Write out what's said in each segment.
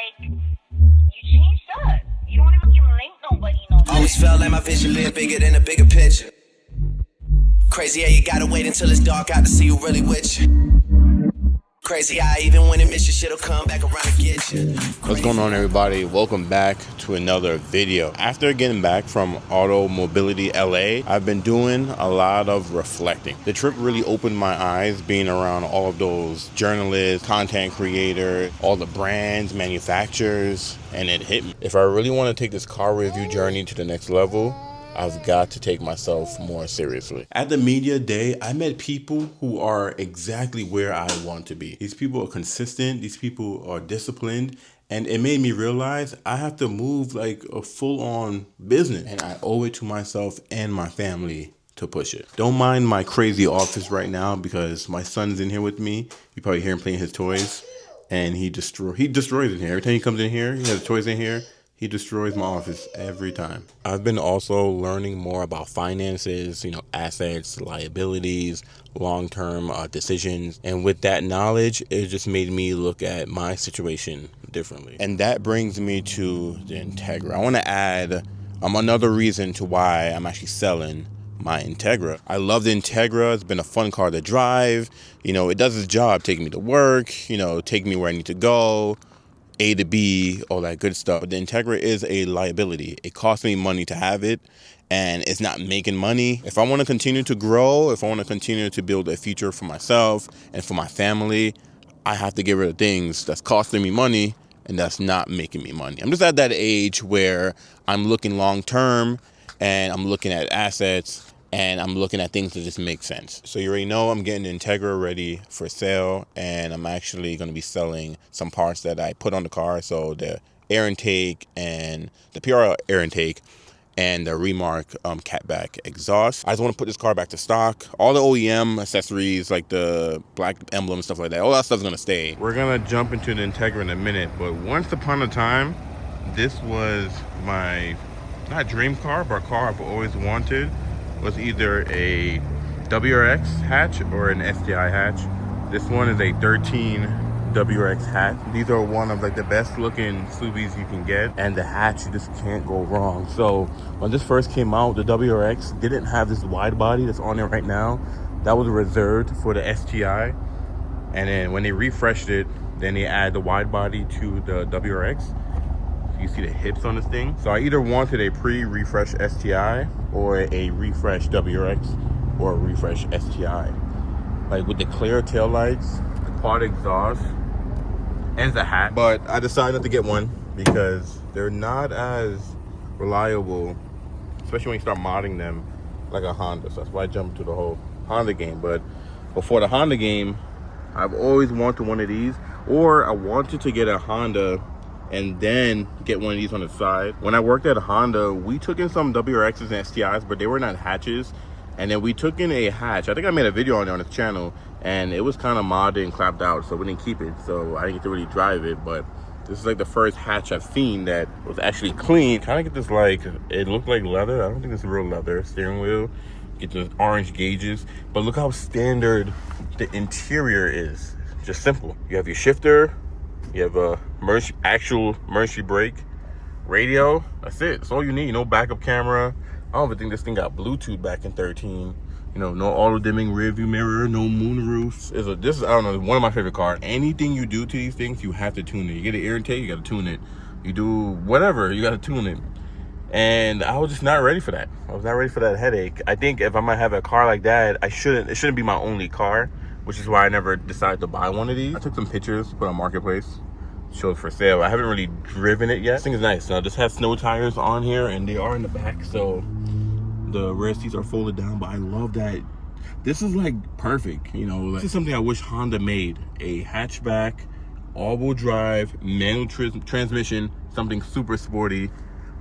like, you changed up. You don't even can link nobody no more. Always felt like my vision been bigger than a bigger picture. Crazy how you gotta wait until it's dark out to see who really with you. Crazy how even when it miss you, shit'll come back around and get you. What's going on, everybody? Welcome back to another video. After getting back from Auto Mobility LA, I've been doing a lot of reflecting. The trip really opened my eyes, being around all of those journalists, content creators, all the brands, manufacturers, and it hit me. If I really want to take this car review journey to the next level, I've got to take myself more seriously. At the media day, I met people who are exactly where I want to be. These people are consistent, these people are disciplined, and it made me realize I have to move like a full-on business, and I owe it to myself and my family to push it. Don't mind my crazy office right now because my son's in here with me. You probably hear him playing his toys, and he destroys in here. Every time he comes in here, he has toys in here. He destroys my office every time. I've been also learning more about finances, assets, liabilities, long-term decisions. And with that knowledge, it just made me look at my situation differently. And that brings me to the Integra. I want to add another reason to why I'm actually selling my Integra. I love the Integra. It's been a fun car to drive. It does its job, taking me to work, take me where I need to go. A to B, all that good stuff. But the Integra is a liability. It costs me money to have it, and it's not making money. If I want to continue to grow, if I want to continue to build a future for myself and for my family, I have to get rid of things that's costing me money and that's not making me money. I'm just at that age where I'm looking long term, and I'm looking at assets, and I'm looking at things that just make sense. So you already know I'm getting the Integra ready for sale, and I'm actually going to be selling some parts that I put on the car. So the air intake and the PRL air intake and the Remark catback exhaust. I just want to put this car back to stock. All the OEM accessories like the black emblem and stuff like that, all that stuff's going to stay. We're going to jump into the Integra in a minute, but once upon a time, this was my, not dream car, but a car I've always wanted. Was either a WRX hatch or an STI hatch. This one is a 13 WRX hatch. These are one of the best looking Subies you can get, and the hatch, you just can't go wrong. So when this first came out, the WRX didn't have this wide body that's on there right now. That was reserved for the STI, and then when they refreshed it, then they add the wide body to the WRX. You see the hips on this thing. So I either wanted a pre-refresh STI or a refresh WRX or a refresh STI. Like with the clear tail lights, the quad exhaust, and the hat. But I decided not to get one because they're not as reliable, especially when you start modding them like a Honda. So that's why I jumped into the whole Honda game. But before the Honda game, I've always wanted one of these, or I wanted to get a Honda and then get one of these on the side. When I worked at a Honda, we took in some WRXs and STIs, but they were not hatches. And then we took in a hatch. I think I made a video on it on this channel, and it was kind of modded and clapped out, so we didn't keep it. So I didn't get to really drive it, but this is like the first hatch I've seen that was actually clean. Kind of get this it looked like leather. I don't think it's real leather. Steering wheel, get the orange gauges. But look how standard the interior is. Just simple. You have your shifter, you have a actual emergency brake, radio. That's it. That's all you need. No backup camera. I don't even think this thing got Bluetooth back in 13. No auto dimming rear view mirror, no moon roofs. This is I don't know, one of my favorite cars. Anything you do to these things, you have to tune it. You get an air intake, you got to tune it. You do whatever, you got to tune it. And I was just not ready for that. I was not ready for that headache. I think if I'm gonna have a car like that, it shouldn't be my only car, which is why I never decided to buy one of these. I took some pictures, put on Marketplace, showed for sale. I haven't really driven it yet. This thing is nice. Now this has snow tires on here, and they are in the back, so the rear seats are folded down. But I love that. This is perfect. This is something I wish Honda made. A hatchback, all-wheel drive, manual transmission, something super sporty.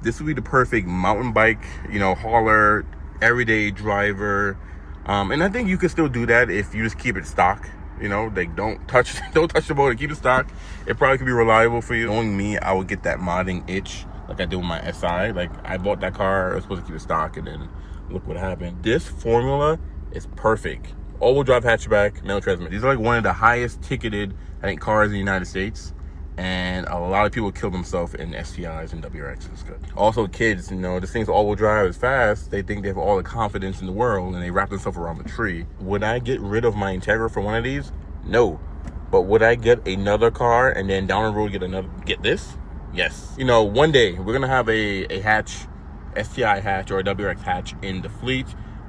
This would be the perfect mountain bike, hauler, everyday driver. And I think you can still do that if you just keep it stock. Don't touch the motor, keep it stock. It probably could be reliable for you. Knowing me, I would get that modding itch like I did with my SI. I bought that car, I was supposed to keep it stock, and then look what happened. This formula is perfect. All-wheel drive hatchback, manual transmission. These are one of the highest ticketed, I think, cars in the United States. And a lot of people kill themselves in STIs and WRXs. Good. Also, kids, you know, this thing's all-wheel drive is fast. They think they have all the confidence in the world, and they wrap themselves around the tree. Would I get rid of my Integra for one of these? No. But would I get another car and then down the road get this? Yes. You know, one day we're gonna have a hatch, STI hatch or a WRX hatch in the fleet,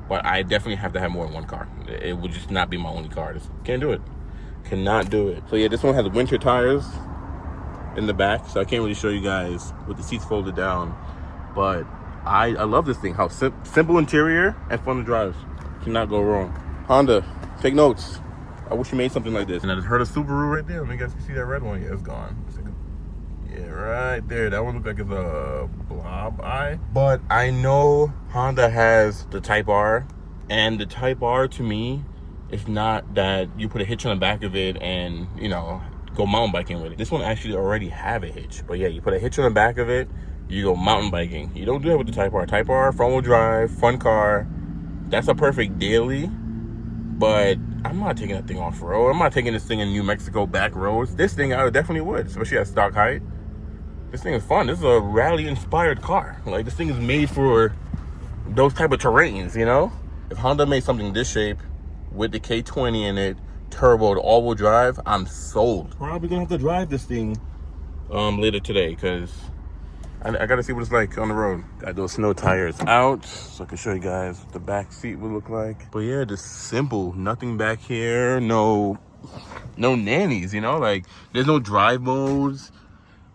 but I definitely have to have more than one car. It would just not be my only car. Just can't do it. Cannot do it. So yeah, this one has winter tires in the back, so I can't really show you guys with the seats folded down, but I love this thing. How simple interior and fun to drive. Cannot go wrong. Honda, take notes. I wish you made something like this. And I just heard a Subaru right there. Let me guys see that red one. Yeah, it's gone. Yeah, right there. That one looks like it's a blob eye. But I know Honda has the Type R, and the Type R to me, it's not that you put a hitch on the back of it and, you know, go mountain biking with it. This one actually already have a hitch. But yeah, you put a hitch on the back of it, you go mountain biking. You don't do that with the Type R. Type R, front wheel drive, fun car. That's a perfect daily. But I'm not taking that thing off road. I'm not taking this thing in New Mexico back roads. This thing I definitely would, especially at stock height. This thing is fun. This is a rally inspired car. Like, this thing is made for those type of terrains, you know? If Honda made something this shape with the K20 in it, turboed all-wheel drive, I'm sold. Probably gonna have to drive this thing later today, because I gotta see what it's like on the road. Got those snow tires out so I can show you guys what the back seat would look like. But yeah, just simple, nothing back here, no nannies, you know? Like, there's no drive modes.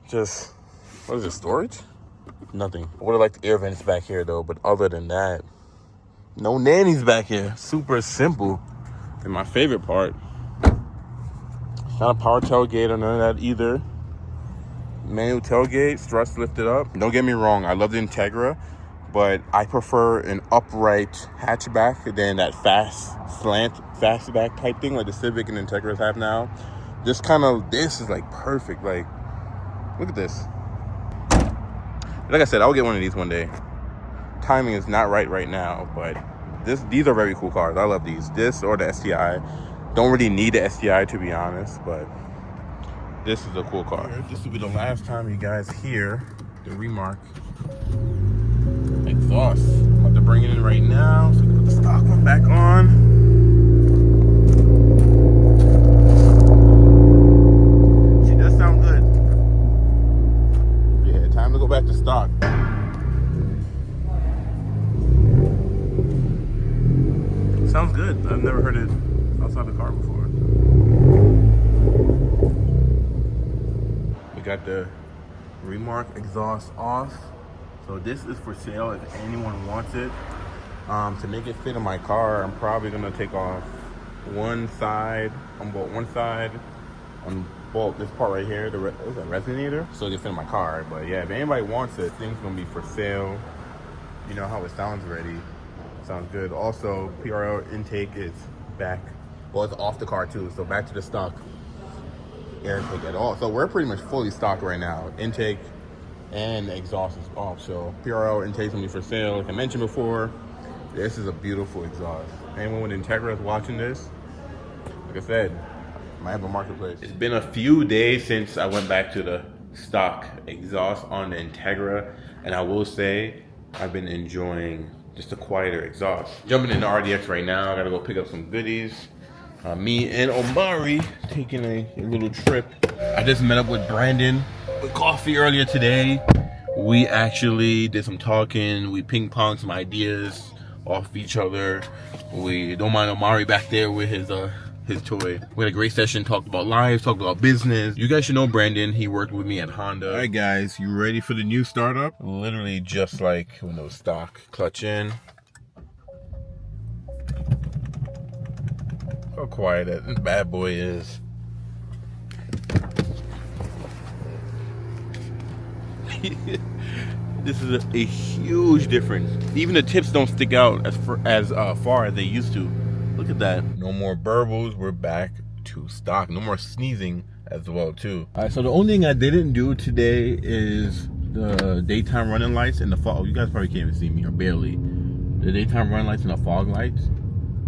Just, what is it, storage? Nothing. I would have liked the air vents back here though, but other than that, no nannies back here. Super simple. And my favorite part, not a power tailgate or none of that either. Manual tailgate, struts lifted up. Don't get me wrong, I love the Integra, but I prefer an upright hatchback than that fastback type thing like the Civic and Integras have now. This is like perfect. Like, look at this. Like I said, I'll get one of these one day. Timing is not right now, but these are very cool cars. I love these. This or the STI. Don't really need the STI to be honest, but this is a cool car. This will be the last time you guys hear the Remark exhaust. I'm about to bring it in right now so we can put the stock one back on. She does sound good. Yeah, time to go back to stock. Sounds good. I've never heard it outside the car before. We got the Remark exhaust off. So this is for sale if anyone wants it. To make it fit in my car, I'm probably gonna take off one side, on both this part right here, the resonator, so it can fit in my car. But yeah, if anybody wants it, thing's gonna be for sale. You know how it sounds already. Sounds good. Also, PRL intake is back. Well, it's off the car too, so back to the stock air intake at all. So we're pretty much fully stocked right now. Intake and exhaust is off. So PRL intake's gonna be for sale. Like I mentioned before, this is a beautiful exhaust. Anyone with Integra is watching this, like I said, might have a marketplace. It's been a few days since I went back to the stock exhaust on the Integra, and I will say I've been enjoying just a quieter exhaust. Jumping into RDX right now. I gotta go pick up some goodies. Me and Omari taking a little trip. I just met up with Brandon with coffee earlier today. We actually did some talking. We ping-ponged some ideas off each other. We don't mind Omari back there with his toy. We had a great session, talked about life, talked about business. You guys should know Brandon. He worked with me at Honda. All right, guys, you ready for the new startup? Literally just like when it was stock. Clutch in. How quiet that bad boy is. This is a huge difference. Even the tips don't stick out as far as they used to. Look at that. No more burbles. We're back to stock. No more sneezing as well too. All right, so the only thing I didn't do today is the daytime running lights and the fog. You guys probably can't even see me, or barely. The daytime running lights and the fog lights.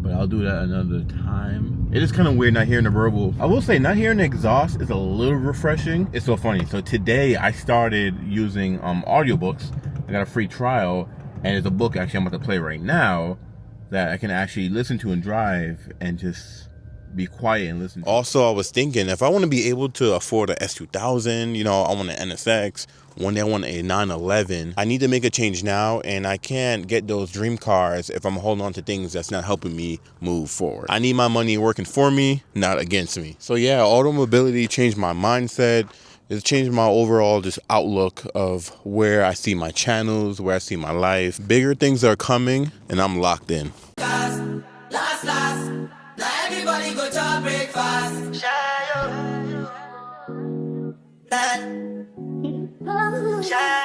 but I'll do that another time. It is kind of weird not hearing the verbal. I will say not hearing the exhaust is a little refreshing. It's so funny. So today I started using audiobooks. I got a free trial, and there's a book actually I'm about to play right now that I can actually listen to and drive and just be quiet and listen to. Also, I was thinking, if I want to be able to afford a S2000, you know, I want an NSX, one day I want a 911, I need to make a change now, and I can't get those dream cars if I'm holding on to things that's not helping me move forward. I need my money working for me, not against me. So yeah, auto mobility changed my mindset. It's changed my overall just outlook of where I see my channels, where I see my life. Bigger things are coming, and I'm locked in. Last, now everybody go to breakfast. Shy.